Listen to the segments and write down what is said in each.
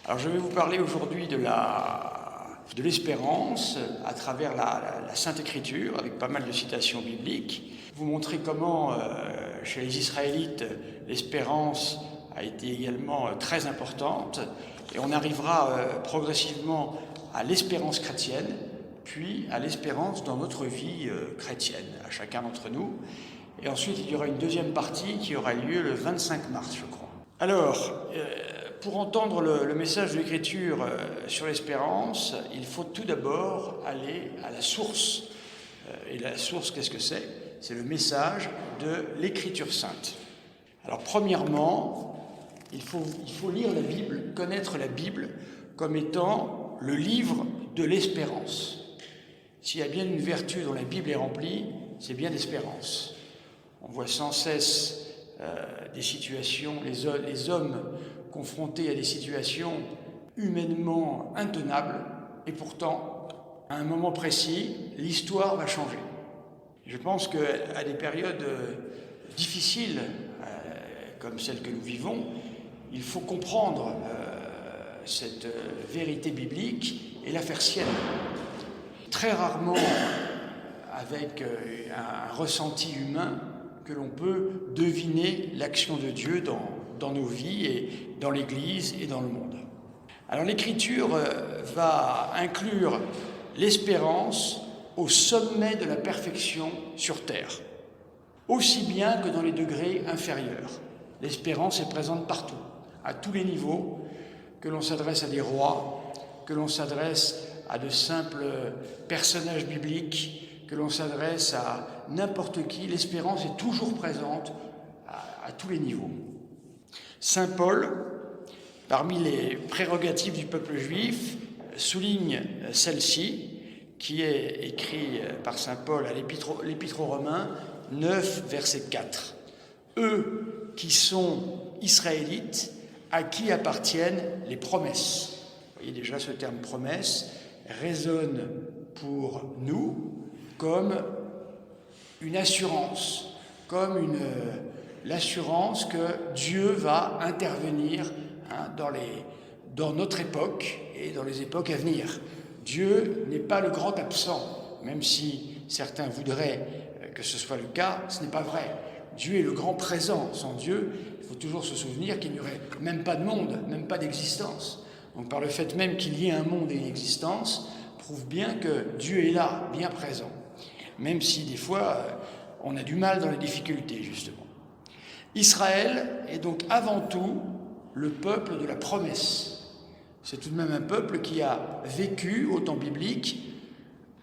Alors je vais vous parler aujourd'hui de l'espérance à travers la Sainte Écriture, avec pas mal de citations bibliques. Vous montrer comment, chez les Israélites, l'espérance a été également très importante. Et on arrivera progressivement à l'espérance chrétienne, puis à l'espérance dans notre vie chrétienne, à chacun d'entre nous. Et ensuite, il y aura une deuxième partie qui aura lieu le 25 mars, je crois. Alors, pour entendre le message de l'Écriture sur l'espérance, il faut tout d'abord aller à la source. Et la source, qu'est-ce que c'est ? C'est le message de l'Écriture sainte. Alors, premièrement, il faut lire la Bible, connaître la Bible comme étant le livre de l'espérance. S'il y a bien une vertu dont la Bible est remplie, c'est bien l'espérance. On voit sans cesse des situations, les hommes confrontés à des situations humainement intenables, et pourtant, à un moment précis, l'histoire va changer. Je pense qu'à des périodes difficiles, comme celles que nous vivons, il faut comprendre cette vérité biblique et la faire sienne. Très rarement, avec un ressenti humain, que l'on peut deviner l'action de Dieu dans nos vies et dans l'Église et dans le monde. Alors l'Écriture va inclure l'espérance au sommet de la perfection sur terre, aussi bien que dans les degrés inférieurs. L'espérance est présente partout, à tous les niveaux, que l'on s'adresse à des rois, que l'on s'adresse à de simples personnages bibliques, que l'on s'adresse à n'importe qui, l'espérance est toujours présente à tous les niveaux. Saint Paul, parmi les prérogatives du peuple juif, souligne celle-ci, qui est écrite par Saint Paul à l'Épître aux Romains 9, verset 4. Eux qui sont israélites, à qui appartiennent les promesses. Vous voyez déjà ce terme promesse résonne pour nous comme une assurance, comme l'assurance que Dieu va intervenir dans notre époque et dans les époques à venir. Dieu n'est pas le grand absent, même si certains voudraient que ce soit le cas, ce n'est pas vrai. Dieu est le grand présent. Sans Dieu, il faut toujours se souvenir qu'il n'y aurait même pas de monde, même pas d'existence. Donc par le fait même qu'il y ait un monde et une existence, prouve bien que Dieu est là, bien présent. Même si des fois, on a du mal dans les difficultés, justement. Israël est donc avant tout le peuple de la promesse. C'est tout de même un peuple qui a vécu, au temps biblique,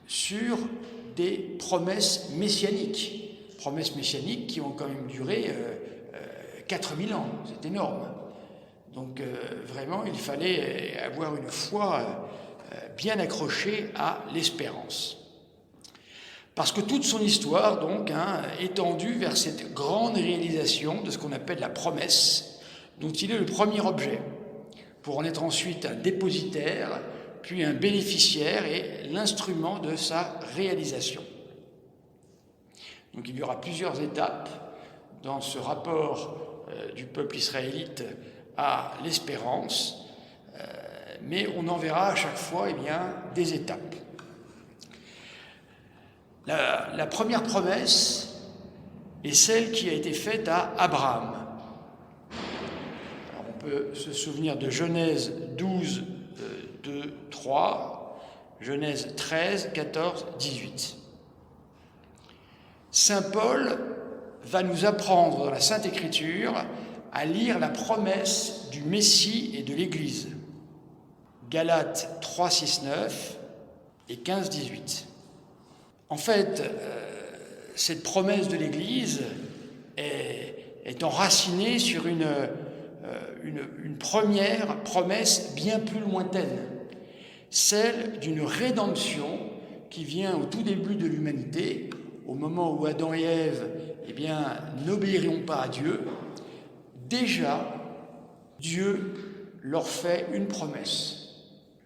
sur des promesses messianiques. Promesses messianiques qui ont quand même duré 4000 ans, c'est énorme. Donc vraiment, il fallait avoir une foi bien accrochée à l'espérance. Parce que toute son histoire, donc, est tendue vers cette grande réalisation de ce qu'on appelle la promesse, dont il est le premier objet, pour en être ensuite un dépositaire, puis un bénéficiaire et l'instrument de sa réalisation. Donc il y aura plusieurs étapes dans ce rapport du peuple israélite à l'espérance, mais on en verra à chaque fois des étapes. La première promesse est celle qui a été faite à Abraham. Alors on peut se souvenir de Genèse 12, 2, 3, Genèse 13, 14, 18. Saint Paul va nous apprendre dans la Sainte Écriture à lire la promesse du Messie et de l'Église. Galates 3, 6, 9 et 15, 18. En fait, cette promesse de l'Église est enracinée sur une première promesse bien plus lointaine, celle d'une rédemption qui vient au tout début de l'humanité, au moment où Adam et Ève n'obéiront pas à Dieu. Déjà, Dieu leur fait une promesse.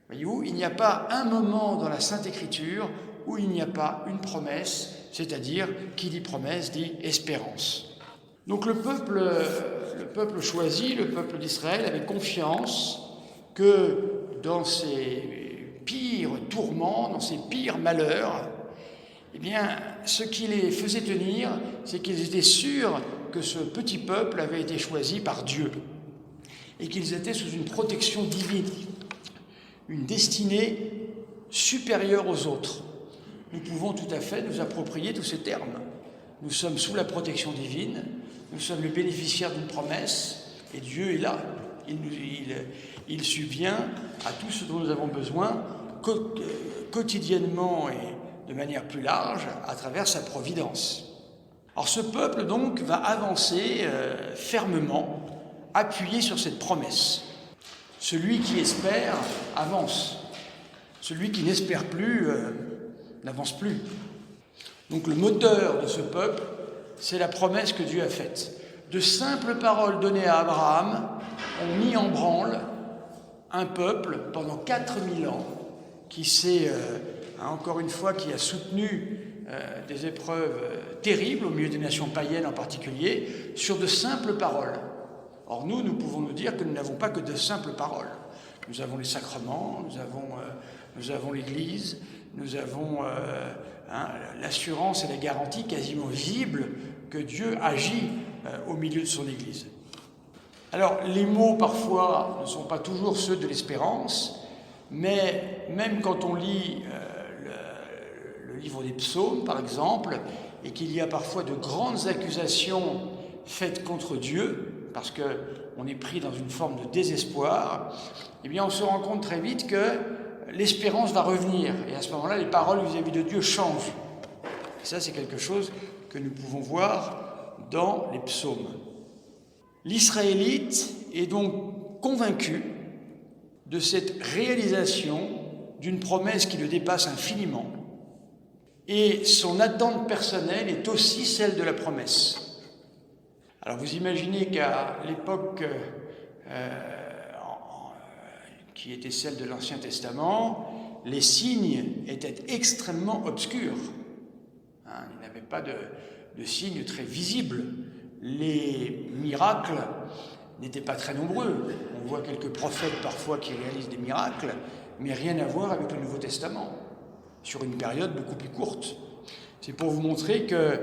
Voyez-vous, il n'y a pas un moment dans la Sainte Écriture où il n'y a pas une promesse, c'est-à-dire, qui dit promesse, dit espérance. Donc le peuple choisi, le peuple d'Israël, avait confiance que dans ses pires tourments, dans ses pires malheurs, eh bien, ce qui les faisait tenir, c'est qu'ils étaient sûrs que ce petit peuple avait été choisi par Dieu et qu'ils étaient sous une protection divine, une destinée supérieure aux autres. Nous pouvons tout à fait nous approprier tous ces termes. Nous sommes sous la protection divine, nous sommes les bénéficiaires d'une promesse, et Dieu est là. Il subvient à tout ce dont nous avons besoin quotidiennement et de manière plus large à travers sa providence. Alors ce peuple donc va avancer fermement, appuyé sur cette promesse. Celui qui espère avance. Celui qui n'espère plus n'avance plus. Donc le moteur de ce peuple, c'est la promesse que Dieu a faite. De simples paroles données à Abraham ont mis en branle un peuple pendant 4000 ans qui s'est, encore une fois, qui a soutenu des épreuves terribles au milieu des nations païennes en particulier, sur de simples paroles. Or nous pouvons nous dire que nous n'avons pas que de simples paroles. Nous avons les sacrements, nous avons l'Église, nous avons l'assurance et la garantie quasiment visible que Dieu agit au milieu de son Église. Alors, les mots, parfois, ne sont pas toujours ceux de l'espérance, mais même quand on lit le livre des psaumes, par exemple, et qu'il y a parfois de grandes accusations faites contre Dieu, parce qu'on est pris dans une forme de désespoir, eh bien, on se rend compte très vite que l'espérance va revenir, et à ce moment-là, les paroles vis-à-vis de Dieu changent. Et ça, c'est quelque chose que nous pouvons voir dans les psaumes. L'Israélite est donc convaincu de cette réalisation d'une promesse qui le dépasse infiniment, et son attente personnelle est aussi celle de la promesse. Alors vous imaginez qu'à l'époque qui était celle de l'Ancien Testament, les signes étaient extrêmement obscurs. Il n'y avait pas de signes très visibles. Les miracles n'étaient pas très nombreux. On voit quelques prophètes parfois qui réalisent des miracles, mais rien à voir avec le Nouveau Testament, sur une période beaucoup plus courte. C'est pour vous montrer que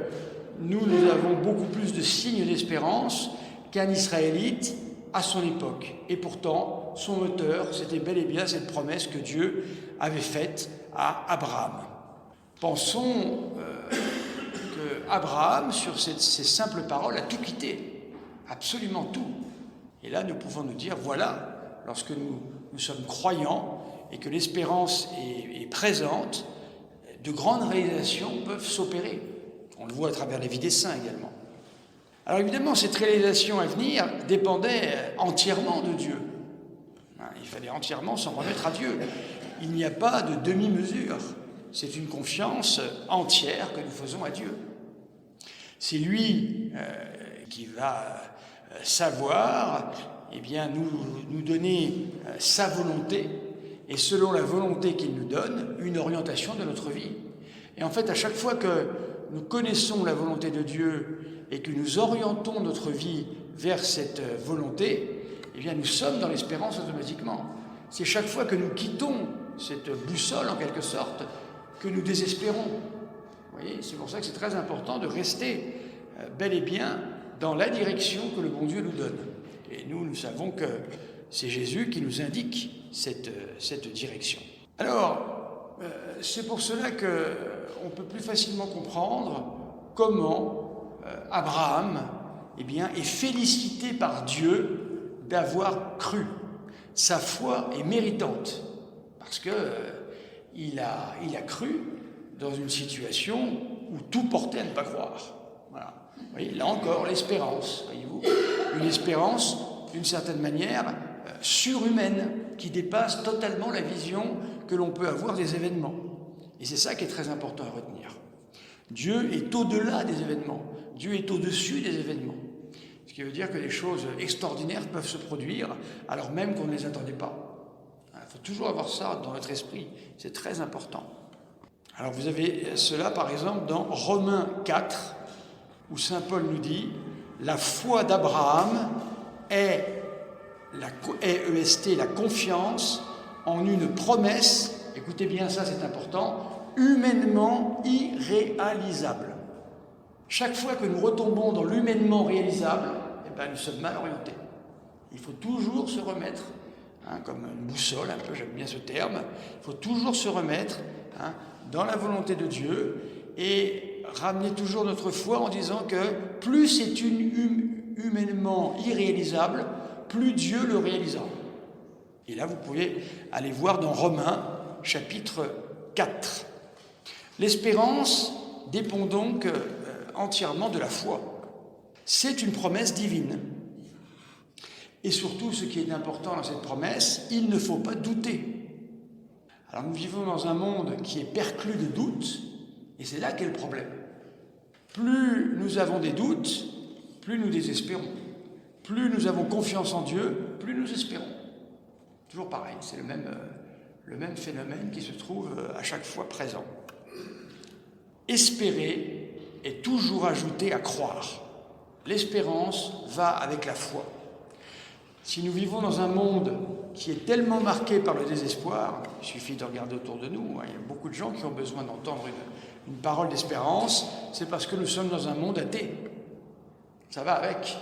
nous avons beaucoup plus de signes d'espérance qu'un Israélite à son époque. Et pourtant, son moteur, c'était bel et bien cette promesse que Dieu avait faite à Abraham. Pensons que Abraham, sur ces simples paroles, a tout quitté, absolument tout. Et là, nous pouvons nous dire, voilà, lorsque nous sommes croyants et que l'espérance est présente, de grandes réalisations peuvent s'opérer. On le voit à travers la vie des saints également. Alors évidemment, cette réalisation à venir dépendait entièrement de Dieu. Il fallait entièrement s'en remettre à Dieu. Il n'y a pas de demi-mesure. C'est une confiance entière que nous faisons à Dieu. C'est lui qui va savoir, eh bien, nous donner sa volonté, et selon la volonté qu'il nous donne, une orientation de notre vie. Et en fait, à chaque fois que nous connaissons la volonté de Dieu et que nous orientons notre vie vers cette volonté, eh bien, nous sommes dans l'espérance automatiquement. C'est chaque fois que nous quittons cette boussole, en quelque sorte, que nous désespérons. Vous voyez, c'est pour ça que c'est très important de rester bel et bien dans la direction que le bon Dieu nous donne. Et nous savons que c'est Jésus qui nous indique cette direction. Alors, c'est pour cela qu'on peut plus facilement comprendre comment Abraham eh bien, est félicité par Dieu d'avoir cru. Sa foi est méritante, parce qu'il a cru dans une situation où tout portait à ne pas croire. Voilà. Vous voyez, là encore, l'espérance, voyez-vous, une espérance, d'une certaine manière, surhumaine, qui dépasse totalement la vision que l'on peut avoir des événements. Et c'est ça qui est très important à retenir. Dieu est au-delà des événements. Dieu est au-dessus des événements. Ce qui veut dire que des choses extraordinaires peuvent se produire alors même qu'on ne les attendait pas. Il faut toujours avoir ça dans notre esprit. C'est très important. Alors vous avez cela par exemple dans Romains 4, où saint Paul nous dit « La foi d'Abraham est la confiance en une promesse, écoutez bien ça, c'est important, humainement irréalisable. Chaque fois que nous retombons dans l'humainement réalisable, nous sommes mal orientés. Il faut toujours se remettre, comme une boussole, un peu, j'aime bien ce terme, il faut toujours se remettre dans la volonté de Dieu et ramener toujours notre foi en disant que plus c'est humainement irréalisable, plus Dieu le réalisera. Et là, vous pouvez aller voir dans Romains, chapitre 4. L'espérance dépend donc entièrement de la foi. C'est une promesse divine. Et surtout, ce qui est important dans cette promesse, il ne faut pas douter. Alors nous vivons dans un monde qui est perclus de doutes, et c'est là qu'est le problème. Plus nous avons des doutes, plus nous désespérons. Plus nous avons confiance en Dieu, plus nous espérons. Toujours pareil, c'est le même phénomène qui se trouve à chaque fois présent. Espérer est toujours ajouté à croire. L'espérance va avec la foi. Si nous vivons dans un monde qui est tellement marqué par le désespoir, il suffit de regarder autour de nous, il y a beaucoup de gens qui ont besoin d'entendre une parole d'espérance, c'est parce que nous sommes dans un monde athée. Ça va avec.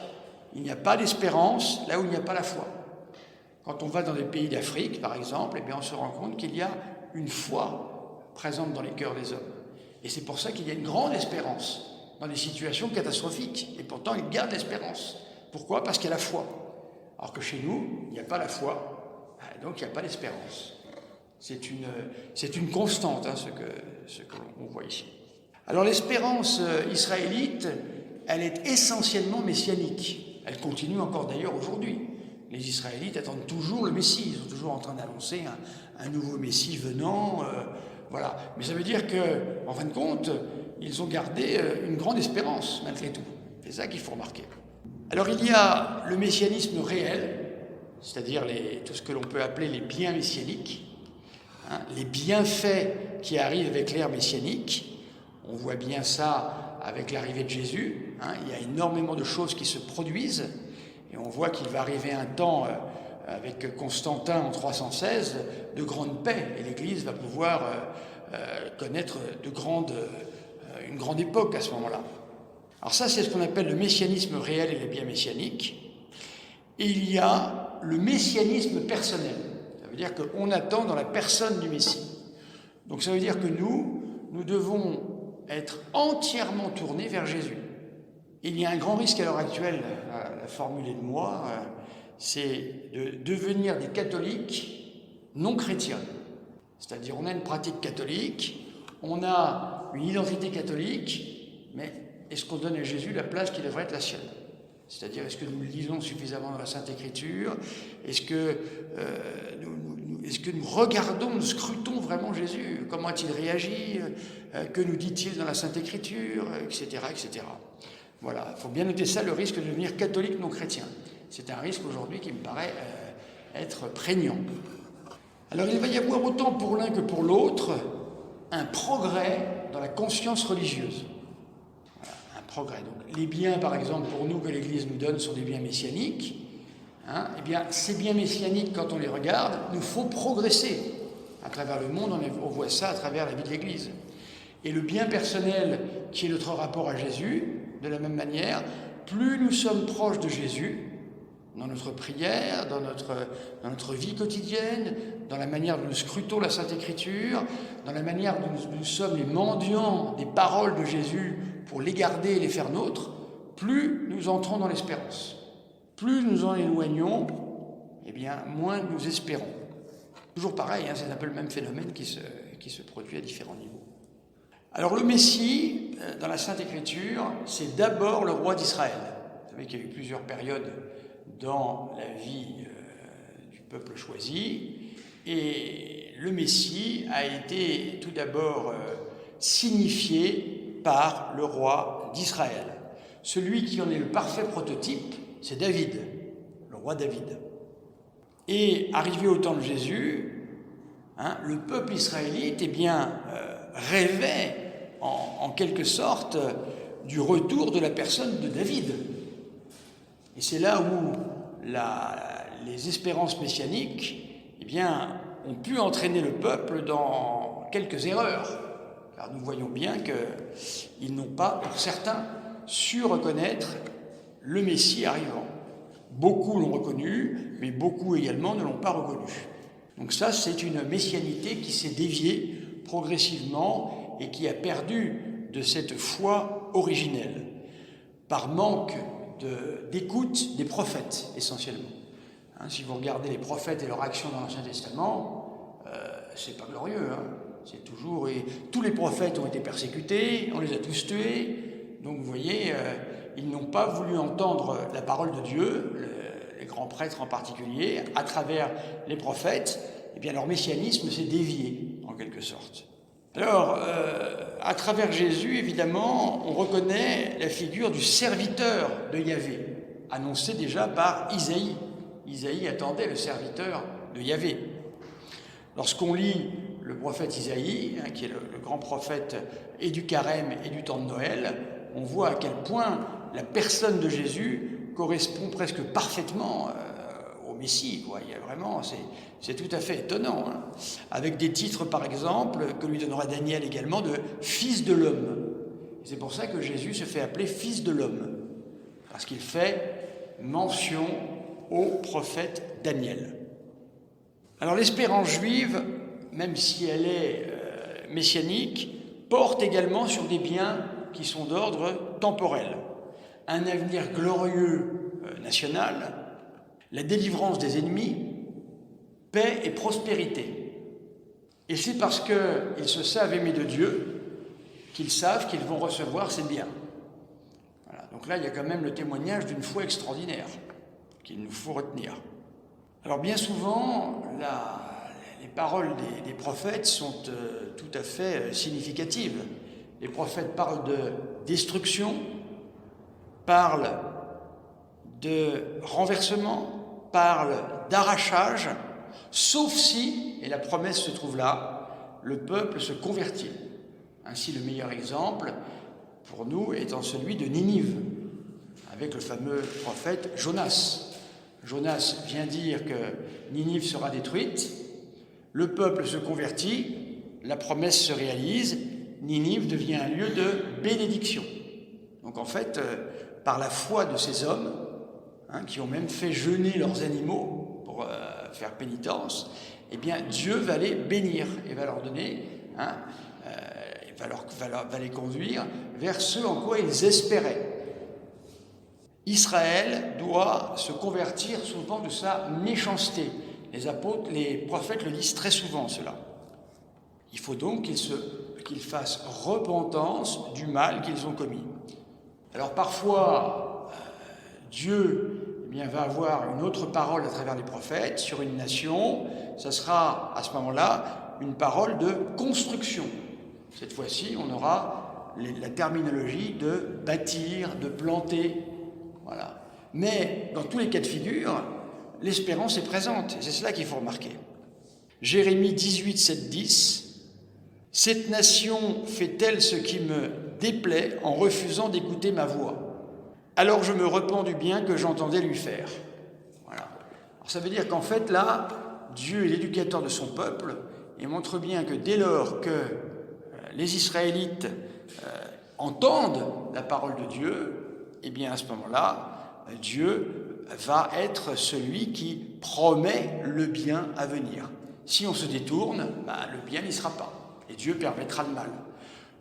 Il n'y a pas d'espérance là où il n'y a pas la foi. Quand on va dans des pays d'Afrique, par exemple, on se rend compte qu'il y a une foi présente dans les cœurs des hommes. Et c'est pour ça qu'il y a une grande espérance dans des situations catastrophiques. Et pourtant, ils gardent l'espérance. Pourquoi ? Parce qu'il y a la foi. Alors que chez nous, il n'y a pas la foi, donc il n'y a pas d'espérance. C'est une constante, ce que l'on voit ici. Alors l'espérance israélite, elle est essentiellement messianique. Elle continue encore d'ailleurs aujourd'hui. Les Israélites attendent toujours le Messie. Ils sont toujours en train d'annoncer un nouveau Messie venant. Voilà. Mais ça veut dire qu'en fin de compte, ils ont gardé une grande espérance, malgré tout. C'est ça qu'il faut remarquer. Alors il y a le messianisme réel, c'est-à-dire tout ce que l'on peut appeler les biens messianiques, les bienfaits qui arrivent avec l'ère messianique. On voit bien ça avec l'arrivée de Jésus. Il y a énormément de choses qui se produisent. Et on voit qu'il va arriver un temps, avec Constantin en 316, de grande paix. Et l'Église va pouvoir connaître une grande époque à ce moment-là. Alors ça, c'est ce qu'on appelle le messianisme réel et les biens messianiques. Et il y a le messianisme personnel. Ça veut dire qu'on attend dans la personne du Messie. Donc ça veut dire que nous devons être entièrement tournés vers Jésus. Il y a un grand risque à l'heure actuelle, la formule est de moi, c'est de devenir des catholiques non chrétiens. C'est-à-dire on a une pratique catholique, on a une identité catholique, mais est-ce qu'on donne à Jésus la place qui devrait être la sienne ? C'est-à-dire, est-ce que nous le lisons suffisamment dans la Sainte Écriture ? Est-ce que nous regardons, nous scrutons vraiment Jésus ? Comment a-t-il réagi ? Que nous dit-il dans la Sainte Écriture ? Etc., etc. Voilà, il faut bien noter ça, le risque de devenir catholique non chrétien. C'est un risque aujourd'hui qui me paraît être prégnant. Alors il va y avoir autant pour l'un que pour l'autre un progrès dans la conscience religieuse. Voilà, un progrès. Donc, les biens, par exemple, pour nous, que l'Église nous donne, sont des biens messianiques. Eh bien, ces biens messianiques, quand on les regarde, nous faut progresser. À travers le monde, on voit ça à travers la vie de l'Église. Et le bien personnel, qui est notre rapport à Jésus, de la même manière, plus nous sommes proches de Jésus, dans notre prière, dans notre vie quotidienne, dans la manière dont nous scrutons la Sainte Écriture, dans la manière dont nous sommes les mendiants des paroles de Jésus pour les garder et les faire nôtres, plus nous entrons dans l'espérance. Plus nous en éloignons, moins nous espérons. Toujours pareil, c'est un peu le même phénomène qui se produit à différents niveaux. Alors le Messie, dans la Sainte Écriture, c'est d'abord le roi d'Israël. Vous savez qu'il y a eu plusieurs périodes dans la vie du peuple choisi, et le Messie a été tout d'abord signifié par le roi d'Israël. Celui qui en est le parfait prototype, c'est David, le roi David. Et arrivé au temps de Jésus, le peuple israélite rêvait en quelque sorte du retour de la personne de David. Et c'est là où les espérances messianiques, eh bien, ont pu entraîner le peuple dans quelques erreurs. Car nous voyons bien qu'ils n'ont pas, pour certains, su reconnaître le Messie arrivant. Beaucoup l'ont reconnu, mais beaucoup également ne l'ont pas reconnu. Donc ça, c'est une messianité qui s'est déviée progressivement et qui a perdu de cette foi originelle, par manque d'écoute des prophètes, essentiellement. Si vous regardez les prophètes et leur action dans l'Ancien Testament, c'est pas glorieux. C'est toujours... Et tous les prophètes ont été persécutés, on les a tous tués. Donc vous voyez, ils n'ont pas voulu entendre la parole de Dieu, les grands prêtres en particulier, à travers les prophètes. Eh bien leur messianisme s'est dévié, en quelque sorte. Alors, à travers Jésus, évidemment, on reconnaît la figure du serviteur de Yahvé, annoncée déjà par Isaïe. Isaïe attendait le serviteur de Yahvé. Lorsqu'on lit le prophète Isaïe, qui est le grand prophète et du Carême et du temps de Noël, on voit à quel point la personne de Jésus correspond presque parfaitement au Messie, quoi. Il y a vraiment, c'est tout à fait étonnant, avec des titres, par exemple, que lui donnera Daniel également, de « fils de l'homme ». C'est pour ça que Jésus se fait appeler « fils de l'homme », parce qu'il fait mention au prophète Daniel. Alors l'espérance juive, même si elle est messianique, porte également sur des biens qui sont d'ordre temporel. Un avenir glorieux national, la délivrance des ennemis, paix et prospérité. Et c'est parce qu'ils se savent aimés de Dieu qu'ils savent qu'ils vont recevoir ces biens. Voilà. Donc là, il y a quand même le témoignage d'une foi extraordinaire qu'il nous faut retenir. Alors bien souvent, les paroles des prophètes sont tout à fait significatives. Les prophètes parlent de destruction, parlent de renversement, parlent d'arrachage, sauf si, et la promesse se trouve là, le peuple se convertit. Ainsi, le meilleur exemple pour nous étant celui de Ninive, avec le fameux prophète Jonas. Jonas vient dire que Ninive sera détruite, le peuple se convertit, la promesse se réalise, Ninive devient un lieu de bénédiction. Donc en fait, par la foi de ces hommes, qui ont même fait jeûner leurs animaux pour faire pénitence, eh bien Dieu va les bénir et va leur donner, va les conduire vers ce en quoi ils espéraient. Israël doit se convertir souvent de sa méchanceté. Les prophètes le disent très souvent, cela. Il faut donc qu'ils fassent repentance du mal qu'ils ont commis. Alors parfois, Dieu va avoir une autre parole à travers les prophètes sur une nation. Ça sera à ce moment-là une parole de construction. Cette fois-ci, on aura la terminologie de bâtir, de planter. Voilà. Mais dans tous les cas de figure, l'espérance est présente. C'est cela qu'il faut remarquer. Jérémie 18, 7, 10. « Cette nation fait-elle ce qui me déplaît en refusant d'écouter ma voix? Alors je me repens du bien que j'entendais lui faire. » Voilà. Alors ça veut dire qu'en fait, là, Dieu est l'éducateur de son peuple et montre bien que dès lors que les Israélites entendent la parole de Dieu, eh bien à ce moment-là, Dieu va être celui qui promet le bien à venir. Si on se détourne, le bien n'y sera pas. Et Dieu permettra le mal.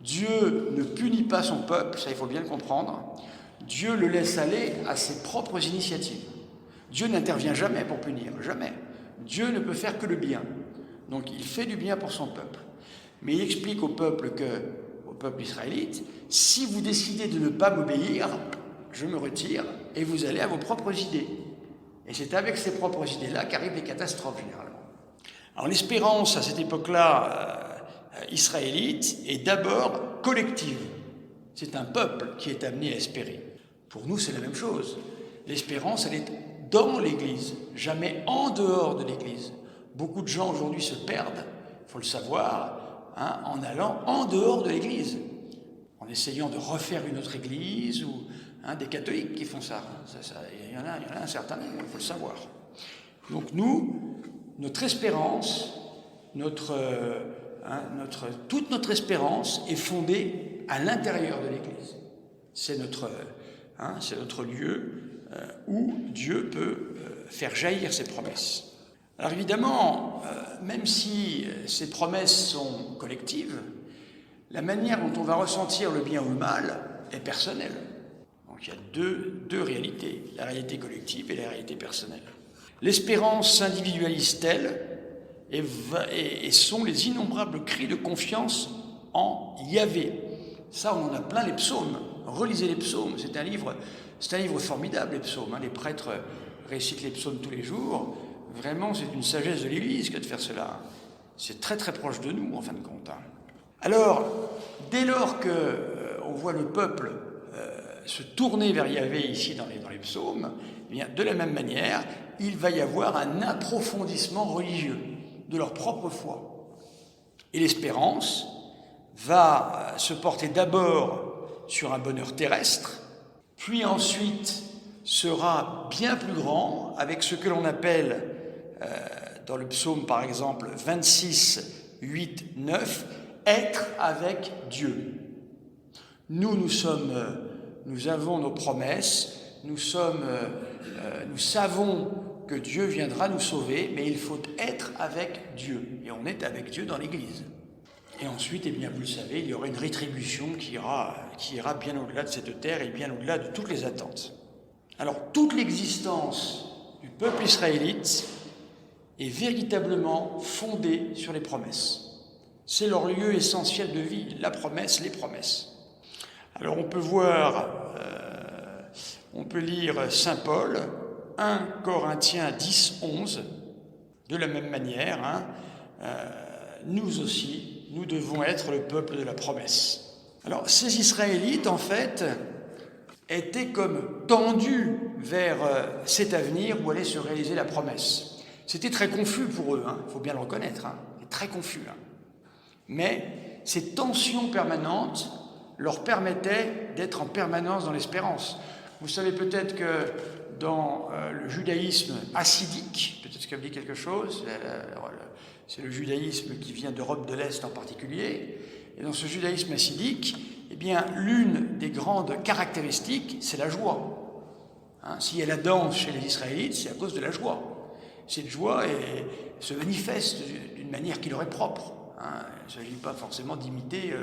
Dieu ne punit pas son peuple, ça il faut bien le comprendre. Dieu le laisse aller à ses propres initiatives. Dieu n'intervient jamais pour punir, jamais. Dieu ne peut faire que le bien. Donc il fait du bien pour son peuple. Mais il explique au peuple israélite, si vous décidez de ne pas m'obéir, je me retire et vous allez à vos propres idées. Et c'est avec ces propres idées-là qu'arrivent les catastrophes, généralement. Alors l'espérance, à cette époque-là, israélite, est d'abord collective. C'est un peuple qui est amené à espérer. Pour nous, c'est la même chose. L'espérance, elle est dans l'Église, jamais en dehors de l'Église. Beaucoup de gens aujourd'hui se perdent, il faut le savoir, en allant en dehors de l'Église, en essayant de refaire une autre Église, ou des catholiques qui font ça. Il y en a un certain nombre, il faut le savoir. Donc nous, notre espérance, toute notre espérance est fondée à l'intérieur de l'Église. C'est notre lieu où Dieu peut faire jaillir ses promesses. Alors évidemment, même si ces promesses sont collectives, la manière dont on va ressentir le bien ou le mal est personnelle. Donc il y a deux réalités, la réalité collective et la réalité personnelle. L'espérance s'individualise-t-elle et sont les innombrables cris de confiance en Yahvé. Ça, on en a plein les psaumes. Relisez les psaumes, c'est un livre formidable, les psaumes. Les prêtres récitent les psaumes tous les jours. Vraiment, c'est une sagesse de l'Église que de faire cela. C'est très très proche de nous, en fin de compte. Alors, dès lors qu'on voit le peuple se tourner vers Yahvé ici dans les psaumes, eh bien, de la même manière, il va y avoir un approfondissement religieux de leur propre foi. Et l'espérance va se porter d'abord sur un bonheur terrestre, puis ensuite sera bien plus grand avec ce que l'on appelle, dans le psaume par exemple 26, 8, 9, être avec Dieu. Nous avons nos promesses, nous savons que Dieu viendra nous sauver, mais il faut être avec Dieu. Et on est avec Dieu dans l'Église. Et ensuite, eh bien, vous le savez, il y aura une rétribution qui ira bien au-delà de cette terre et bien au-delà de toutes les attentes. Alors, toute l'existence du peuple israélite est véritablement fondée sur les promesses. C'est leur lieu essentiel de vie, la promesse, les promesses. Alors, on peut lire Saint Paul, 1 Corinthiens 10, 11, de la même manière, nous aussi, nous devons être le peuple de la promesse. Alors, ces Israélites, en fait, étaient comme tendus vers cet avenir où allait se réaliser la promesse. C'était très confus pour eux, il faut bien le reconnaître, c'est très confus. Mais ces tensions permanentes leur permettaient d'être en permanence dans l'espérance. Vous savez peut-être que dans le judaïsme hassidique, peut-être que ça vous dit quelque chose, c'est le judaïsme qui vient d'Europe de l'Est en particulier, et dans ce judaïsme hassidique, eh bien, l'une des grandes caractéristiques, c'est la joie. S'il y a la danse chez les Israélites, c'est à cause de la joie. Cette joie se manifeste d'une manière qui leur est propre. Il ne s'agit pas forcément d'imiter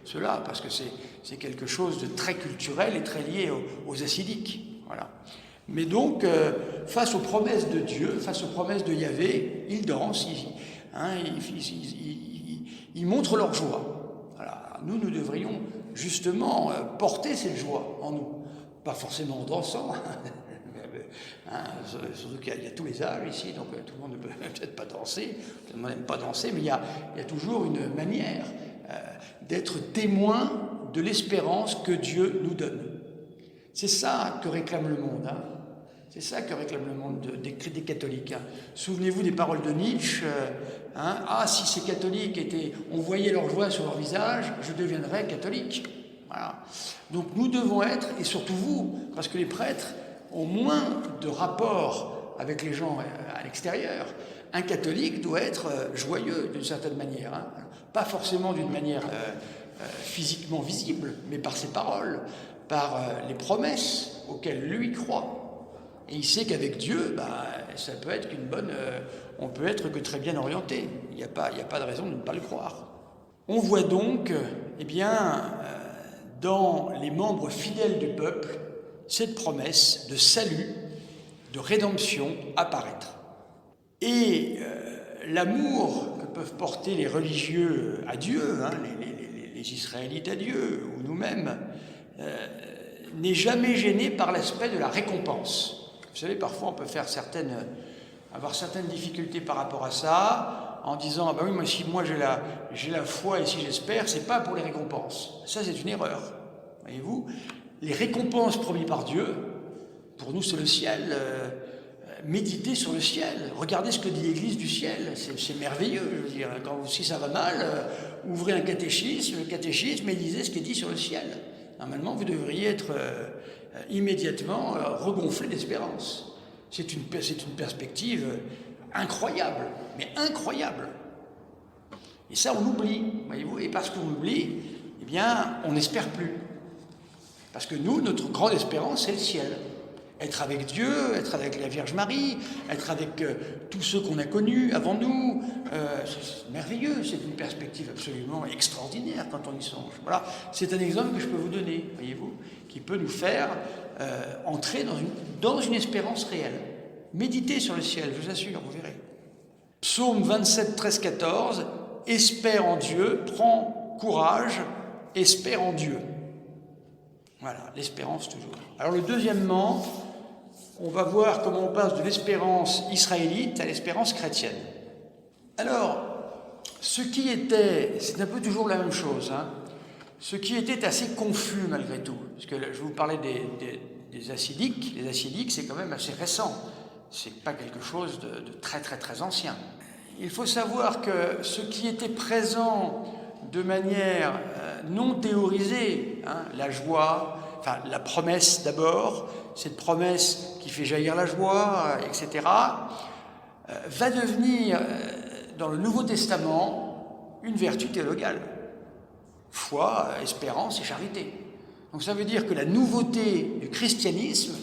cela, parce que c'est quelque chose de très culturel et très lié aux hassidiques. Voilà. Mais donc, face aux promesses de Dieu, face aux promesses de Yahvé, ils dansent, ils montrent leur joie. Voilà. Nous devrions justement porter cette joie en nous. Pas forcément en dansant, surtout qu'il y a tous les âges ici, donc tout le monde ne peut peut-être pas danser, tout le monde n'aime pas danser, mais il y a toujours une manière d'être témoin de l'espérance que Dieu nous donne. C'est ça que réclame le monde. C'est ça que réclame le monde des catholiques. Souvenez-vous des paroles de Nietzsche. Si ces catholiques on voyait leur joie sur leur visage, je deviendrais catholique. Voilà. Donc nous devons être, et surtout vous, parce que les prêtres ont moins de rapport avec les gens à l'extérieur. Un catholique doit être joyeux d'une certaine manière. Pas forcément d'une manière physiquement visible, mais par ses paroles, par les promesses auxquelles lui croit. Et il sait qu'avec Dieu, ça peut être on peut être que très bien orienté. Il n'y a pas de raison de ne pas le croire. On voit donc, dans les membres fidèles du peuple, cette promesse de salut, de rédemption apparaître. Et l'amour que peuvent porter les religieux à Dieu, les Israélites à Dieu, ou nous-mêmes, n'est jamais gêné par l'aspect de la récompense. Vous savez, parfois on peut avoir certaines difficultés par rapport à ça, en disant si moi j'ai la foi et si j'espère, c'est pas pour les récompenses. Ça, c'est une erreur. Voyez-vous, les récompenses promises par Dieu, pour nous c'est le ciel. Méditez sur le ciel, regardez ce que dit l'Église du ciel, c'est merveilleux. Je veux dire, si ça va mal, ouvrez un catéchisme, et lisez ce qui est dit sur le ciel. Normalement, vous devriez être immédiatement regonflé d'espérance. C'est une perspective incroyable, mais incroyable. Et ça, on l'oublie, voyez-vous. Et parce qu'on l'oublie, eh bien, on n'espère plus. Parce que nous, notre grande espérance, c'est le ciel. Être avec Dieu, être avec la Vierge Marie, être avec tous ceux qu'on a connus avant nous. C'est merveilleux, c'est une perspective absolument extraordinaire quand on y songe. Voilà, c'est un exemple que je peux vous donner, voyez-vous, qui peut nous faire entrer dans une espérance réelle. Méditez sur le ciel, je vous assure, vous verrez. Psaume 27, 13, 14. Espère en Dieu, prends courage, espère en Dieu. Voilà, l'espérance toujours. Alors le deuxièmement, on va voir comment on passe de l'espérance israélite à l'espérance chrétienne. Alors, c'est un peu toujours la même chose, hein, ce qui était assez confus malgré tout, parce que je vous parlais des Hassidiques, les Hassidiques c'est quand même assez récent, c'est pas quelque chose de très très très ancien. Il faut savoir que ce qui était présent de manière non théorisée, hein, la joie, enfin la promesse d'abord, cette promesse qui fait jaillir la joie, etc., va devenir dans le Nouveau Testament une vertu théologale. Foi, espérance et charité. Donc ça veut dire que la nouveauté du christianisme,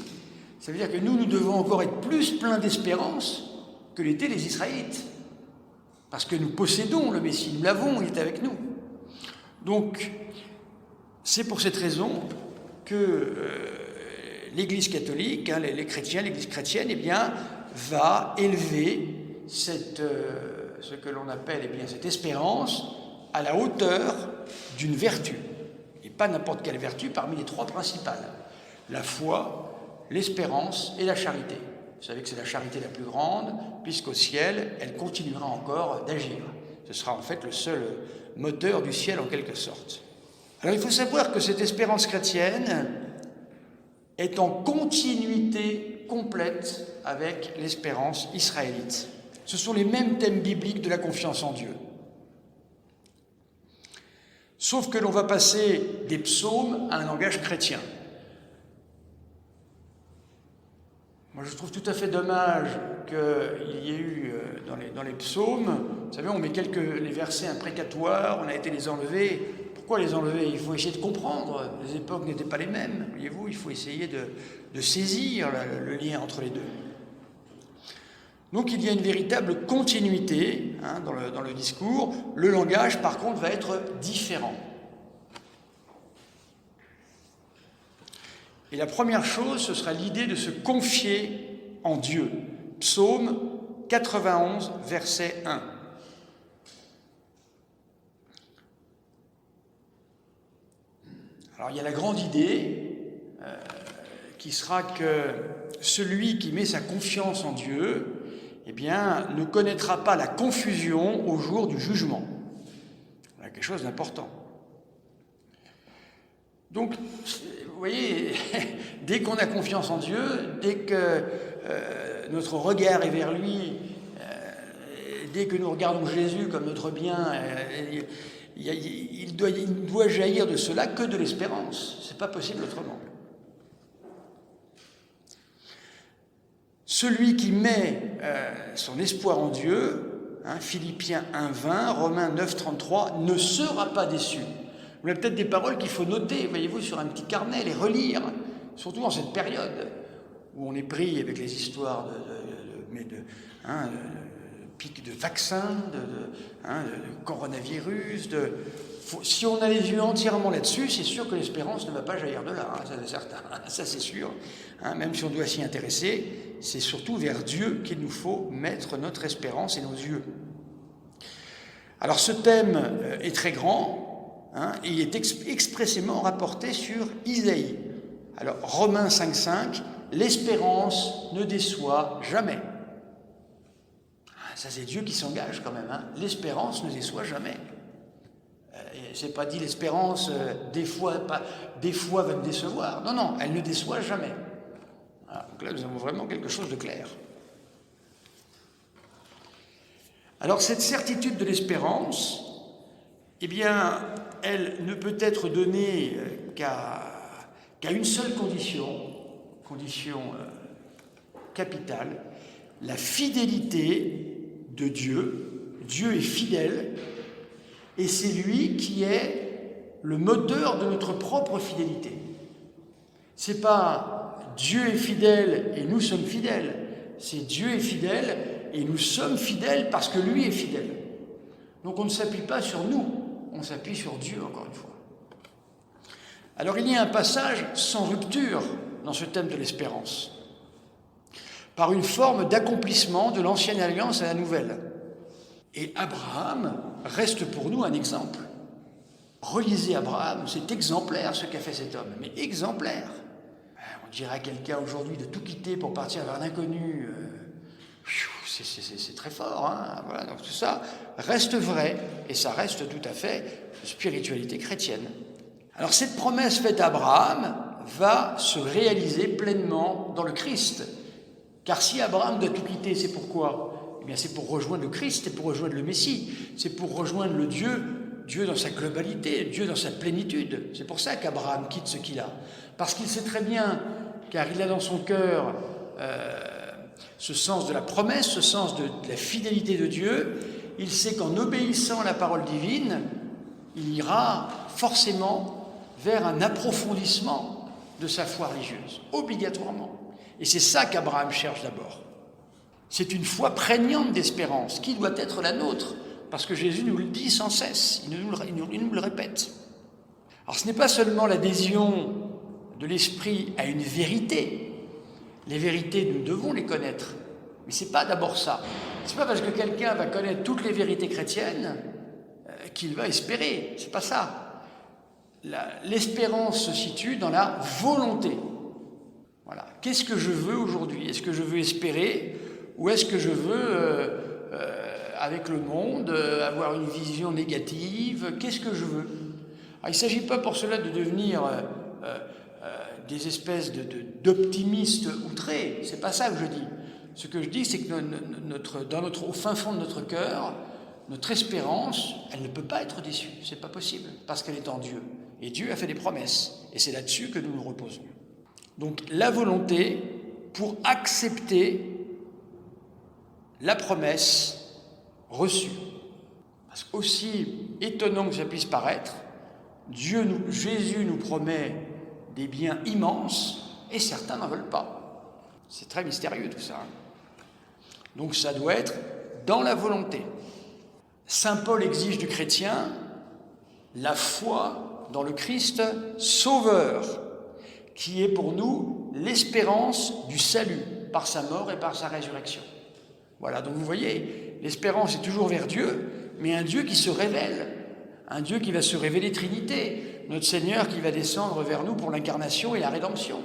ça veut dire que nous devons encore être plus pleins d'espérance que l'étaient les Israélites. Parce que nous possédons le Messie, nous l'avons, il est avec nous. Donc, c'est pour cette raison que l'Église catholique, hein, les chrétiens, l'Église chrétienne, eh bien, va élever ce que l'on appelle eh bien, cette espérance à la hauteur d'une vertu. Et pas n'importe quelle vertu parmi les trois principales. La foi, l'espérance et la charité. Vous savez que c'est la charité la plus grande, puisqu'au ciel, elle continuera encore d'agir. Ce sera en fait le seul moteur du ciel en quelque sorte. Alors il faut savoir que cette espérance chrétienne est en continuité complète avec l'espérance israélite. Ce sont les mêmes thèmes bibliques de la confiance en Dieu. Sauf que l'on va passer des psaumes à un langage chrétien. Moi, je trouve tout à fait dommage qu'il y ait eu dans les psaumes, vous savez, on met les versets imprécatoires, on a été les enlever. Pourquoi les enlever? Il faut essayer de comprendre. Les époques n'étaient pas les mêmes, voyez-vous. Il faut essayer de saisir le lien entre les deux. Donc, il y a une véritable continuité hein, dans le discours. Le langage, par contre, va être différent. Et la première chose, ce sera l'idée de se confier en Dieu. Psaume 91, verset 1. Alors il y a la grande idée qui sera que celui qui met sa confiance en Dieu, eh bien, ne connaîtra pas la confusion au jour du jugement. Voilà quelque chose d'important. Donc, vous voyez, dès qu'on a confiance en Dieu, dès que notre regard est vers lui, dès que nous regardons Jésus comme notre bien, il doit jaillir de cela que de l'espérance. C'est pas possible autrement. Celui qui met son espoir en Dieu, hein, Philippiens 1,20, Romains 9,33, ne sera pas déçu. Vous avez peut-être des paroles qu'il faut noter, voyez-vous, sur un petit carnet, les relire, surtout en cette période où on est pris avec les histoires de pics de vaccins, de coronavirus. Si on a les yeux entièrement là-dessus, c'est sûr que l'espérance ne va pas jaillir de là, hein, ça c'est certain, ça c'est sûr. Hein, même si on doit s'y intéresser, c'est surtout vers Dieu qu'il nous faut mettre notre espérance et nos yeux. Alors ce thème est très grand. Hein, et il est expressément rapporté sur Isaïe. Alors, Romains 5,5, l'espérance ne déçoit jamais. Ça, c'est Dieu qui s'engage quand même. Hein. L'espérance ne déçoit jamais. C'est pas dit l'espérance, des fois va me décevoir. Non, non, elle ne déçoit jamais. Voilà, donc là, nous avons vraiment quelque chose de clair. Alors, cette certitude de l'espérance, eh bien, elle ne peut être donnée qu'à une seule condition capitale, la fidélité de Dieu. Dieu est fidèle et c'est lui qui est le moteur de notre propre fidélité. C'est pas Dieu est fidèle et nous sommes fidèles, c'est Dieu est fidèle et nous sommes fidèles parce que lui est fidèle. Donc on ne s'appuie pas sur nous, on s'appuie sur Dieu encore une fois. Alors il y a un passage sans rupture dans ce thème de l'espérance, par une forme d'accomplissement de l'ancienne alliance à la nouvelle. Et Abraham reste pour nous un exemple. Relisez Abraham, c'est exemplaire ce qu'a fait cet homme, mais exemplaire. On dirait à quelqu'un aujourd'hui de tout quitter pour partir vers l'inconnu. C'est très fort, hein, voilà, donc tout ça reste vrai, et ça reste tout à fait spiritualité chrétienne. Alors cette promesse faite à Abraham va se réaliser pleinement dans le Christ. Car si Abraham doit tout quitter, c'est pourquoi ? Eh bien c'est pour rejoindre le Christ, c'est pour rejoindre le Messie, c'est pour rejoindre le Dieu dans sa globalité, Dieu dans sa plénitude. C'est pour ça qu'Abraham quitte ce qu'il a. Parce qu'il sait très bien, car il a dans son cœur ce sens de la promesse, ce sens de la fidélité de Dieu, il sait qu'en obéissant à la parole divine, il ira forcément vers un approfondissement de sa foi religieuse, obligatoirement. Et c'est ça qu'Abraham cherche d'abord. C'est une foi prégnante d'espérance qui doit être la nôtre, parce que Jésus nous le dit sans cesse, il nous le répète. Alors ce n'est pas seulement l'adhésion de l'esprit à une vérité. Les vérités, nous devons les connaître. Mais ce n'est pas d'abord ça. Ce n'est pas parce que quelqu'un va connaître toutes les vérités chrétiennes qu'il va espérer. Ce n'est pas ça. L'espérance se situe dans la volonté. Voilà. Qu'est-ce que je veux aujourd'hui ? Est-ce que je veux espérer ou est-ce que je veux, avec le monde, avoir une vision négative ? Qu'est-ce que je veux ? Alors, il ne s'agit pas pour cela de devenir des espèces d'optimistes outrés. C'est pas ça que je dis. Ce que je dis, c'est que au fin fond de notre cœur, notre espérance, elle ne peut pas être déçue. C'est pas possible, parce qu'elle est en Dieu. Et Dieu a fait des promesses. Et c'est là-dessus que nous nous reposons. Donc la volonté pour accepter la promesse reçue. Parce qu'aussi étonnant que ça puisse paraître, Jésus nous promet des biens immenses et certains n'en veulent pas. C'est très mystérieux tout ça. Donc ça doit être dans la volonté. Saint Paul exige du chrétien la foi dans le Christ sauveur, qui est pour nous l'espérance du salut par sa mort et par sa résurrection. Voilà, donc vous voyez, l'espérance est toujours vers Dieu, mais un Dieu qui se révèle, un Dieu qui va se révéler Trinité, notre Seigneur qui va descendre vers nous pour l'incarnation et la rédemption,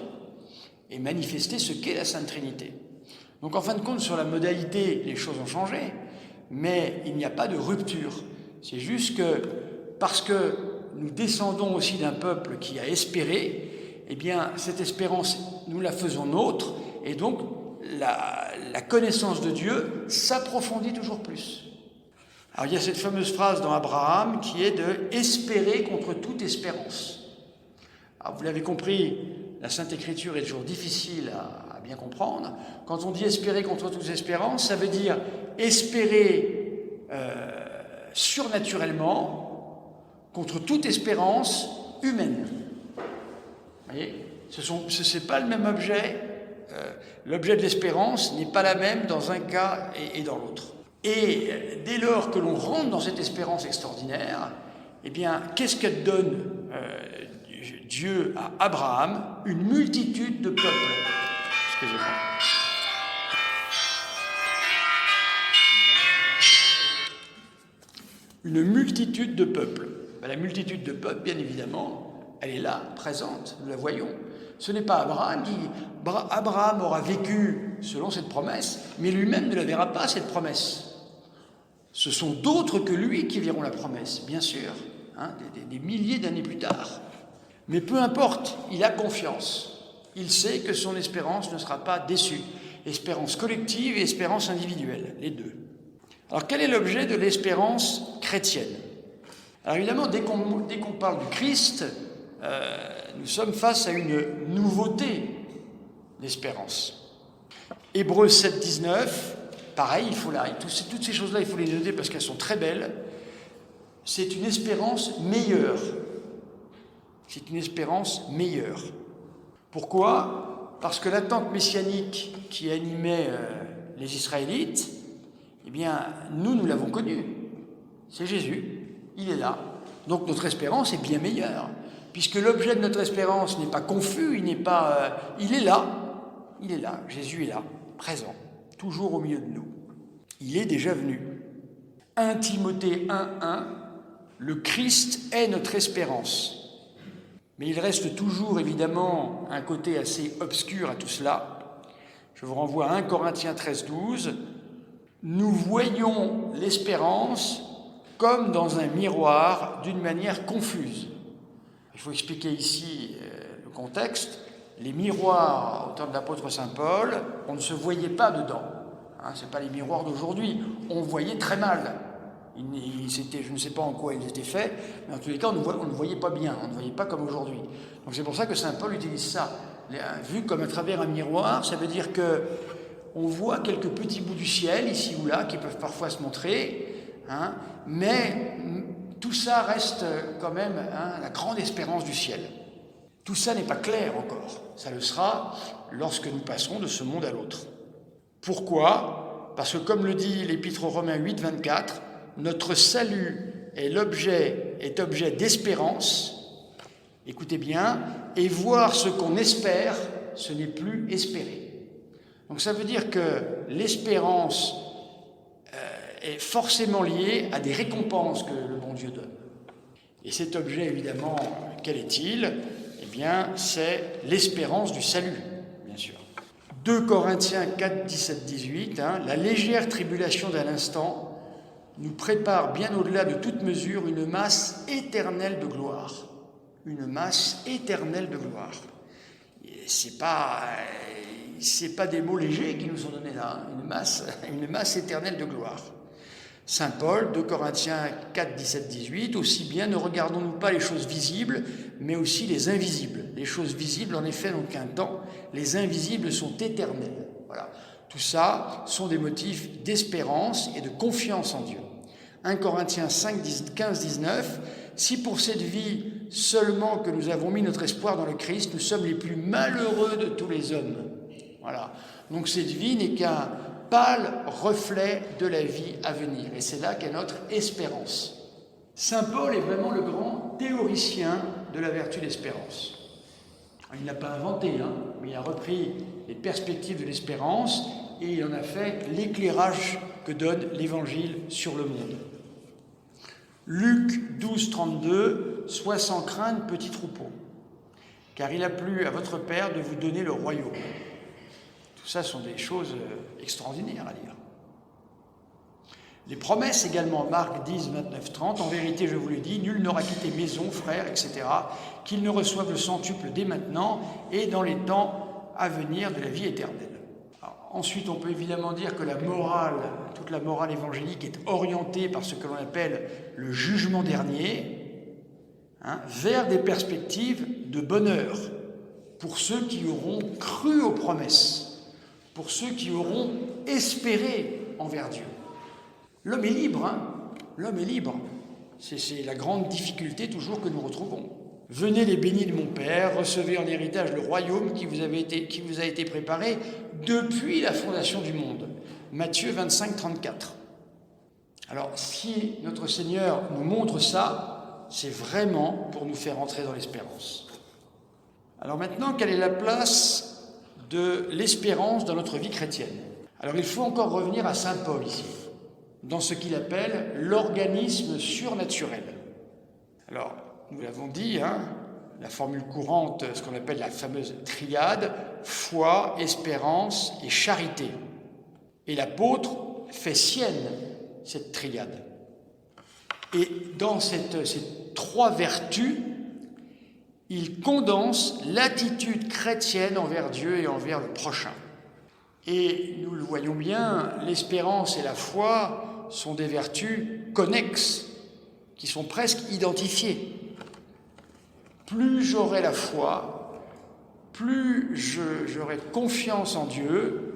et manifester ce qu'est la Sainte Trinité. Donc en fin de compte, sur la modalité, les choses ont changé, mais il n'y a pas de rupture. C'est juste que, parce que nous descendons aussi d'un peuple qui a espéré, eh bien, cette espérance, nous la faisons nôtre, et donc la connaissance de Dieu s'approfondit toujours plus. Alors il y a cette fameuse phrase dans Abraham qui est de « espérer contre toute espérance ». Alors vous l'avez compris, la Sainte Écriture est toujours difficile à bien comprendre. Quand on dit « espérer contre toute espérance », ça veut dire espérer surnaturellement contre toute espérance humaine. Vous voyez, ce n'est pas le même objet. L'objet de l'espérance n'est pas la même dans un cas et dans l'autre. Et dès lors que l'on rentre dans cette espérance extraordinaire, eh bien, qu'est-ce que donne Dieu à Abraham ? Une multitude de peuples. Excusez-moi. Une multitude de peuples. La multitude de peuples, bien évidemment, elle est là, présente, nous la voyons. Ce n'est pas Abraham qui... Abraham aura vécu selon cette promesse, mais lui-même ne la verra pas, cette promesse. Ce sont d'autres que lui qui verront la promesse, bien sûr, hein, des milliers d'années plus tard. Mais peu importe, il a confiance. Il sait que son espérance ne sera pas déçue. Espérance collective et espérance individuelle, les deux. Alors quel est l'objet de l'espérance chrétienne ? Alors évidemment, dès qu'on parle du Christ, nous sommes face à une nouveauté d'espérance. Hébreux 7, 19, pareil, toutes ces choses-là, il faut les noter parce qu'elles sont très belles. C'est une espérance meilleure. C'est une espérance meilleure. Pourquoi ? Parce que l'attente messianique qui animait les Israélites, eh bien, nous l'avons connu. C'est Jésus, il est là. Donc notre espérance est bien meilleure, puisque l'objet de notre espérance n'est pas confus, il est là, Jésus est là, présent, toujours au milieu de nous. Il est déjà venu. 1 Timothée 1,1, le Christ est notre espérance. Mais il reste toujours évidemment un côté assez obscur à tout cela. Je vous renvoie à 1 Corinthiens 13,12. Nous voyons l'espérance comme dans un miroir d'une manière confuse. Il faut expliquer ici le contexte. Les miroirs au temps de l'apôtre saint Paul, on ne se voyait pas dedans. Ce n'est pas les miroirs d'aujourd'hui. On voyait très mal. Je ne sais pas en quoi ils étaient faits, mais en tous les cas, on ne voyait pas bien, on ne voyait pas comme aujourd'hui. Donc c'est pour ça que saint Paul utilise ça. Vu comme à travers un miroir, ça veut dire qu'on voit quelques petits bouts du ciel, ici ou là, qui peuvent parfois se montrer, mais tout ça reste quand même la grande espérance du ciel. Tout ça n'est pas clair encore. Ça le sera lorsque nous passerons de ce monde à l'autre. Pourquoi ? Parce que comme le dit l'Épître aux Romains 8, 24, notre salut est objet d'espérance, écoutez bien, et voir ce qu'on espère, ce n'est plus espérer. Donc ça veut dire que l'espérance est forcément liée à des récompenses que le bon Dieu donne. Et cet objet, évidemment, quel est-il ? Eh bien, c'est l'espérance du salut, bien sûr. 2 Corinthiens 4, 17, 18, la légère tribulation d'un instant nous prépare bien au-delà de toute mesure une masse éternelle de gloire. Une masse éternelle de gloire. C'est pas des mots légers qui nous sont donnés là, une masse éternelle de gloire. Saint Paul, 2 Corinthiens 4, 17, 18, aussi bien ne regardons-nous pas les choses visibles, mais aussi les invisibles. Les choses visibles, en effet, n'ont qu'un temps, les invisibles sont éternels. Voilà. Tout ça sont des motifs d'espérance et de confiance en Dieu. 1 Corinthiens 5, 15, 19, si pour cette vie seulement que nous avons mis notre espoir dans le Christ, nous sommes les plus malheureux de tous les hommes. Voilà. Donc cette vie n'est qu'un pâle reflet de la vie à venir. Et c'est là qu'est notre espérance. Saint Paul est vraiment le grand théoricien de la vertu d'espérance. Il ne l'a pas inventé, mais il a repris les perspectives de l'espérance et il en a fait l'éclairage que donne l'Évangile sur le monde. Luc 12, 32, « Sois sans crainte, petit troupeau, car il a plu à votre Père de vous donner le royaume. » Tout ça sont des choses extraordinaires à lire. Les promesses également, Marc 10, 29, 30, « En vérité, je vous le dis, nul n'aura quitté maison, frère, etc., qu'il ne reçoive le centuple dès maintenant et dans les temps à venir de la vie éternelle. » Ensuite, on peut évidemment dire que toute la morale évangélique est orientée par ce que l'on appelle le jugement dernier, vers des perspectives de bonheur pour ceux qui auront cru aux promesses, pour ceux qui auront espéré envers Dieu. L'homme est libre, l'homme est libre. C'est la grande difficulté toujours que nous retrouvons. Venez les bénis de mon Père, recevez en héritage le royaume qui vous a été préparé depuis la fondation du monde. Matthieu 25, 34. Alors, si notre Seigneur nous montre ça, c'est vraiment pour nous faire entrer dans l'espérance. Alors maintenant, quelle est la place de l'espérance dans notre vie chrétienne ? Alors, il faut encore revenir à saint Paul ici, dans ce qu'il appelle l'organisme surnaturel. Alors, nous l'avons dit, la formule courante, ce qu'on appelle la fameuse triade, foi, espérance et charité. Et l'apôtre fait sienne cette triade. Et dans ces trois vertus, il condense l'attitude chrétienne envers Dieu et envers le prochain. Et nous le voyons bien, l'espérance et la foi sont des vertus connexes, qui sont presque identifiées. Plus j'aurai la foi, plus j'aurai confiance en Dieu,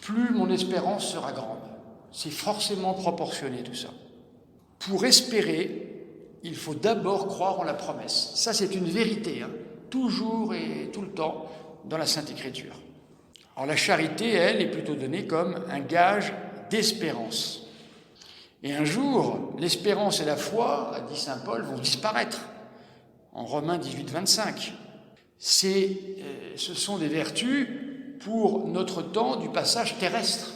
plus mon espérance sera grande. C'est forcément proportionné tout ça. Pour espérer, il faut d'abord croire en la promesse. Ça, c'est une vérité, toujours et tout le temps dans la Sainte Écriture. Alors la charité, elle, est plutôt donnée comme un gage d'espérance. Et un jour, l'espérance et la foi, a dit saint Paul, vont disparaître. En Romains 18, 25. Ce sont des vertus pour notre temps du passage terrestre.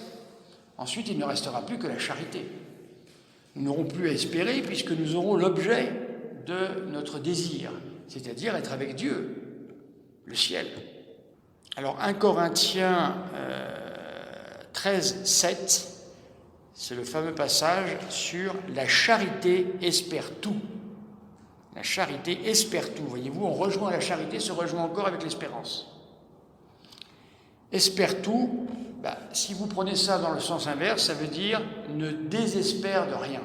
Ensuite, il ne restera plus que la charité. Nous n'aurons plus à espérer puisque nous aurons l'objet de notre désir, c'est-à-dire être avec Dieu, le ciel. Alors 1 Corinthiens 13, 7, c'est le fameux passage sur la charité espère tout. La charité espère tout. Voyez-vous, on rejoint la charité, se rejoint encore avec l'espérance. Espère tout, si vous prenez ça dans le sens inverse, ça veut dire ne désespère de rien.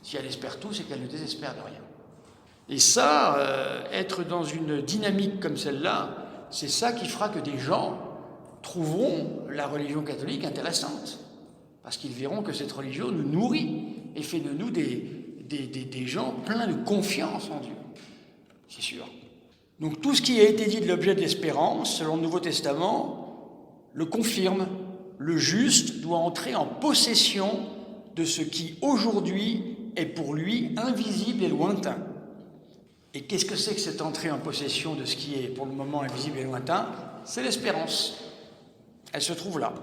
Si elle espère tout, c'est qu'elle ne désespère de rien. Et ça, être dans une dynamique comme celle-là, c'est ça qui fera que des gens trouveront la religion catholique intéressante. Parce qu'ils verront que cette religion nous nourrit et fait de nous des gens pleins de confiance en Dieu. C'est sûr. Donc tout ce qui a été dit de l'objet de l'espérance, selon le Nouveau Testament, le confirme. Le juste doit entrer en possession de ce qui aujourd'hui est pour lui invisible et lointain. Et qu'est-ce que c'est que cette entrée en possession de ce qui est pour le moment invisible et lointain? C'est l'espérance. Elle se trouve là.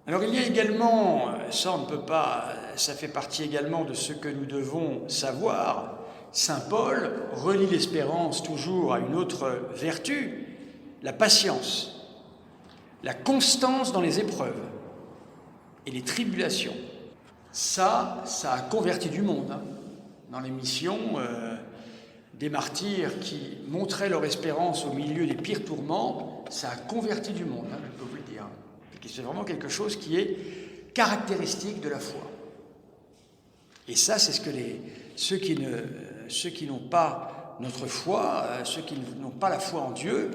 Alors il y a également, ça on ne peut pas, ça fait partie également de ce que nous devons savoir. Saint Paul relie l'espérance toujours à une autre vertu, la patience, la constance dans les épreuves et les tribulations. Ça a converti du monde. Dans les missions, des martyrs qui montraient leur espérance au milieu des pires tourments, ça a converti du monde, je peux vous le dire. C'est vraiment quelque chose qui est caractéristique de la foi. Et ça, c'est ce que ceux qui n'ont pas notre foi, ceux qui n'ont pas la foi en Dieu,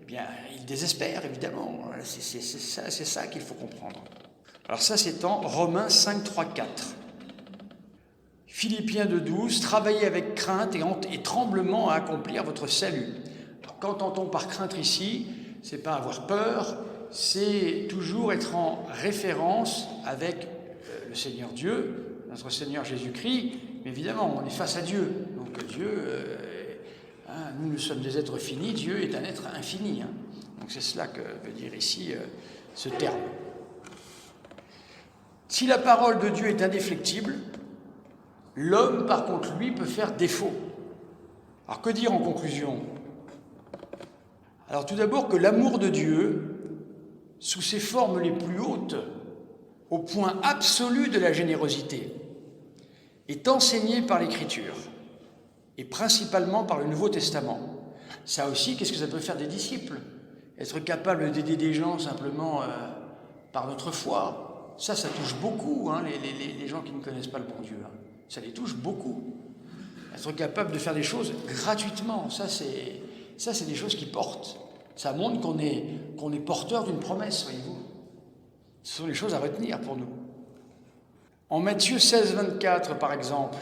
eh bien, ils désespèrent, évidemment. C'est ça qu'il faut comprendre. Alors ça, c'est en Romains 5, 3, 4. Philippiens 2, 12, travaillez avec crainte et tremblement à accomplir votre salut. Alors, qu'entend-on par crainte ici? C'est pas avoir peur, c'est toujours être en référence avec le Seigneur Dieu, notre Seigneur Jésus-Christ, mais évidemment, on est face à Dieu. Donc Dieu, nous sommes des êtres finis, Dieu est un être infini. Donc c'est cela que veut dire ici ce terme. Si la parole de Dieu est indéfectible, l'homme, par contre, lui, peut faire défaut. Alors que dire en conclusion? Alors tout d'abord que l'amour de Dieu, sous ses formes les plus hautes, au point absolu de la générosité, est enseigné par l'Écriture, et principalement par le Nouveau Testament. Ça aussi, qu'est-ce que ça peut faire des disciples? Être capable d'aider des gens simplement par notre foi, ça touche beaucoup, les gens qui ne connaissent pas le bon Dieu. Ça les touche beaucoup. Être capable de faire des choses gratuitement, ça c'est des choses qui portent. Ça montre qu'on est porteur d'une promesse, voyez-vous. Ce sont les choses à retenir pour nous. En Matthieu 16, 24, par exemple,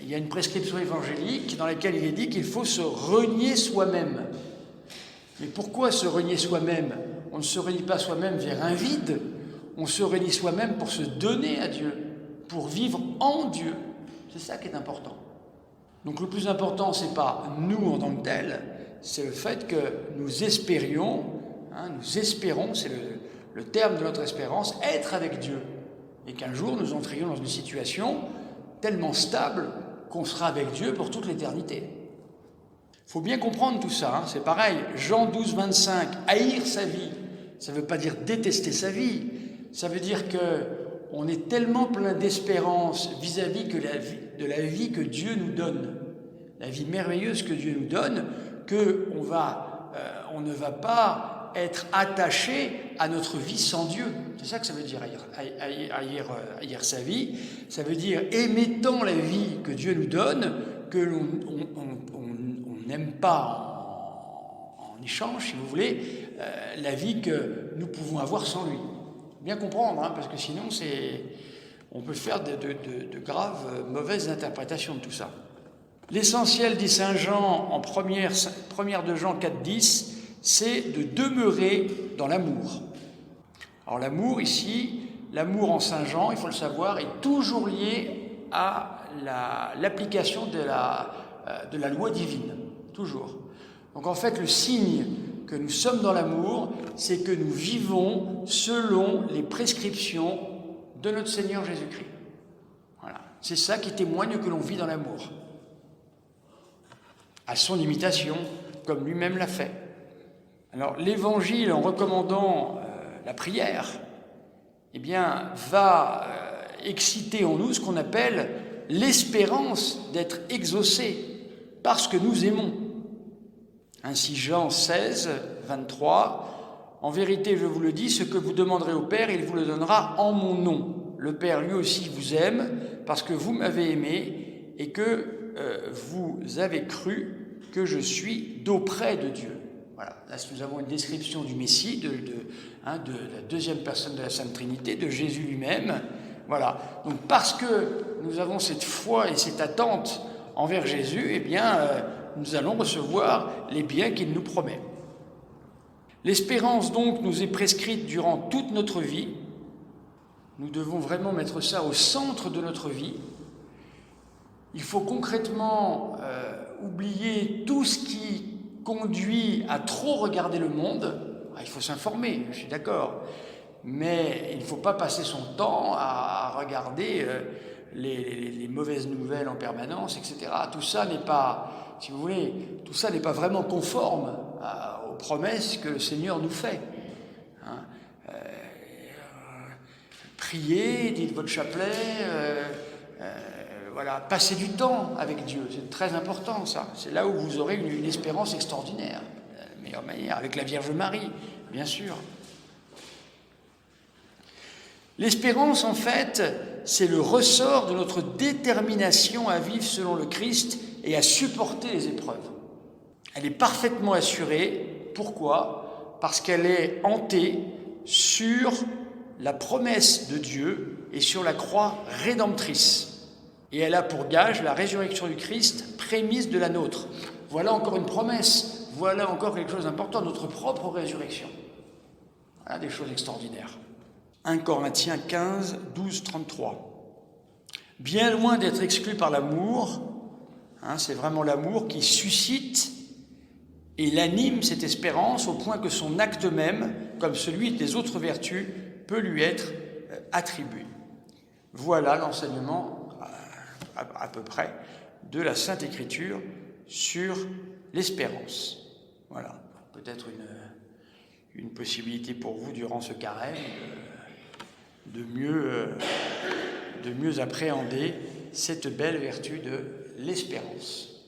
il y a une prescription évangélique dans laquelle il est dit qu'il faut se renier soi-même. Mais pourquoi se renier soi-même? On ne se renie pas soi-même vers un vide, on se renie soi-même pour se donner à Dieu, pour vivre en Dieu. C'est ça qui est important. Donc le plus important, ce n'est pas nous en tant que tels, c'est le fait que nous espérions, nous espérons, c'est le terme de notre espérance, être avec Dieu. Et qu'un jour, nous entrions dans une situation tellement stable qu'on sera avec Dieu pour toute l'éternité. Il faut bien comprendre tout ça, c'est pareil. Jean 12, 25, haïr sa vie, ça ne veut pas dire détester sa vie, ça veut dire qu'on est tellement plein d'espérance vis-à-vis de la vie que Dieu nous donne, la vie merveilleuse que Dieu nous donne, qu'on ne va pas être attaché à notre vie sans Dieu. C'est ça que ça veut dire, haïr sa vie. Ça veut dire aimer tant la vie que Dieu nous donne que l'on n'aime pas en en échange, si vous voulez, la vie que nous pouvons avoir sans lui. Bien comprendre, parce que sinon on peut faire de graves mauvaises interprétations de tout ça. L'essentiel, dit saint Jean en première de Jean 4,10, c'est de demeurer dans l'amour. Alors l'amour ici, l'amour en saint Jean, il faut le savoir, est toujours lié à l'application de la loi divine, toujours. Donc en fait, le signe que nous sommes dans l'amour, c'est que nous vivons selon les prescriptions de notre Seigneur Jésus-Christ. Voilà. C'est ça qui témoigne que l'on vit dans l'amour. À son imitation, comme lui-même l'a fait. Alors l'Évangile, en recommandant la prière, eh bien, va exciter en nous ce qu'on appelle l'espérance d'être exaucés parce que nous aimons. Ainsi Jean 16, 23, « En vérité, je vous le dis, ce que vous demanderez au Père, il vous le donnera en mon nom. Le Père, lui aussi, vous aime parce que vous m'avez aimé et que vous avez cru que je suis d'auprès de Dieu. » Voilà, là nous avons une description du Messie, de la deuxième personne de la Sainte Trinité, de Jésus lui-même. Voilà, donc parce que nous avons cette foi et cette attente envers Jésus, eh bien, nous allons recevoir les biens qu'il nous promet. L'espérance donc nous est prescrite durant toute notre vie. Nous devons vraiment mettre ça au centre de notre vie. Il faut concrètement oublier tout ce qui conduit à trop regarder le monde. Il faut s'informer, je suis d'accord, mais il ne faut pas passer son temps à regarder les mauvaises nouvelles en permanence, etc. Tout ça n'est pas, si vous voulez, tout ça n'est pas vraiment conforme aux promesses que le Seigneur nous fait. Priez, dites votre chapelet, voilà, passez du temps avec Dieu, c'est très important ça. C'est là où vous aurez une espérance extraordinaire, de la meilleure manière, avec la Vierge Marie, bien sûr. L'espérance, en fait, c'est le ressort de notre détermination à vivre selon le Christ et à supporter les épreuves. Elle est parfaitement assurée. Pourquoi ? Parce qu'elle est hantée sur la promesse de Dieu et sur la croix rédemptrice. Et elle a pour gage la résurrection du Christ, prémisse de la nôtre. Voilà encore une promesse, voilà encore quelque chose d'important, notre propre résurrection. Voilà des choses extraordinaires. 1 Corinthiens 15, 12, 33. Bien loin d'être exclu par l'amour, c'est vraiment l'amour qui suscite et l'anime cette espérance au point que son acte même, comme celui des autres vertus, peut lui être attribué. Voilà l'enseignement à peu près de la Sainte Écriture sur l'espérance. Voilà, peut-être une possibilité pour vous durant ce carême de mieux appréhender cette belle vertu de l'espérance.